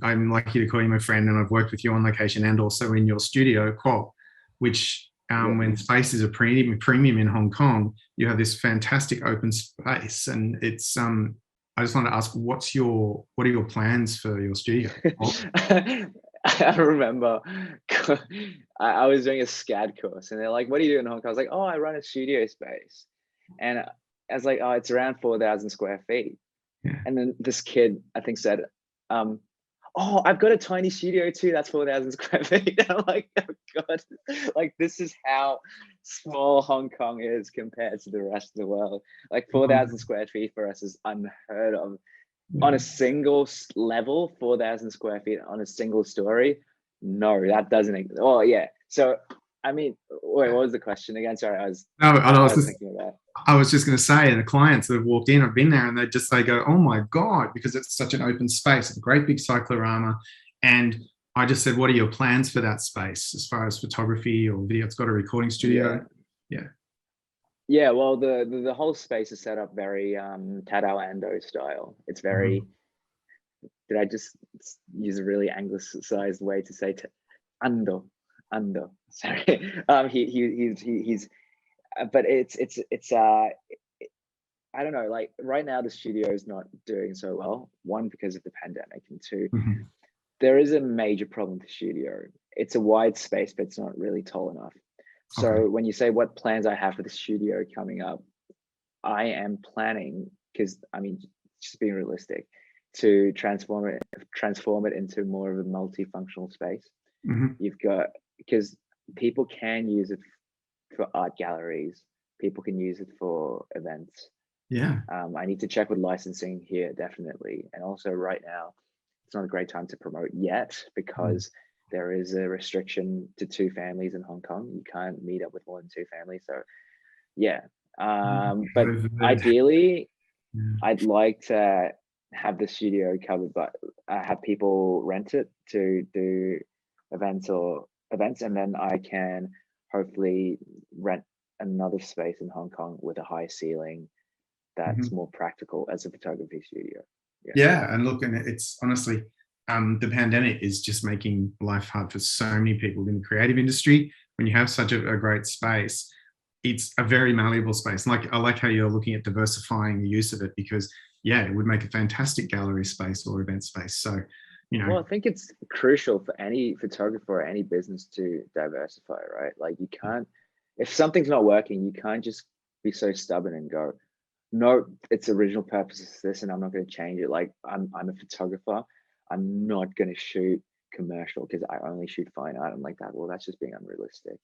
I'm lucky to call you my friend, and I've worked with you on location and also in your studio, Qual, which Yeah. when space is a premium in Hong Kong, you have this fantastic open space, and it's I just wanted to ask, what are your plans for your studio? I remember I was doing a SCAD course and they're like, what do you do in Hong Kong? I was like, oh, I run a studio space. And I was like, oh, it's around 4,000 square feet. Yeah. And then this kid, I think, said, oh, I've got a tiny studio too. That's 4,000 square feet. And I'm like, oh God, like this is how small Hong Kong is compared to the rest of the world. Like 4,000 square feet for us is unheard of. On a single level, 4,000 square feet on a single story. No, that doesn't. Oh yeah. So, I mean, wait, what was the question again? Sorry, No, I was thinking about. I was just going to say, the clients that have walked in, I've been there, and they go, "Oh my god!" Because it's such an open space, a great big cyclorama, and I just said, "What are your plans for that space as far as photography or video?" It's got a recording Yeah. studio. Yeah. Yeah, well, the whole space is set up very Tadao Ando style. It's very. Mhm. Did I just use a really anglicized way to say Ando? Ando. Sorry. He's. But I don't know. Like right now, the studio is not doing so well. One, because of the pandemic, and two, Mhm. there is a major problem with the studio. It's a wide space, but it's not really tall enough. Okay. So when you say what plans I have for the studio coming up, I am planning, because I mean, just being realistic, to transform it into more of a multifunctional space. Mhm. You've got, because people can use it for art galleries, people can use it for events. Yeah. I need to check with licensing here, definitely. And also, right now, it's not a great time to promote yet Mm. because there is a restriction to two families in Hong Kong. You can't meet up with more than two families. So, yeah. But ideally, Yeah. I'd like to have the studio covered, but have people rent it to do events, and then I can hopefully rent another space in Hong Kong with a high ceiling that's Mhm. more practical as a photography studio. Yeah. Yeah, and look, and it's honestly, the pandemic is just making life hard for so many people in the creative industry. When you have such a great space, it's a very malleable space. Like, I like how you're looking at diversifying the use of it, because yeah, it would make a fantastic gallery space or event space. So, you know, Well, I think it's crucial for any photographer or any business to diversify, right? Like you can't, if something's not working, you can't just be so stubborn and go, no, its original purpose is this, and I'm not going to change it. Like I'm a photographer. I'm not going to shoot commercial because I only shoot fine art. I'm like that. Well, that's just being unrealistic.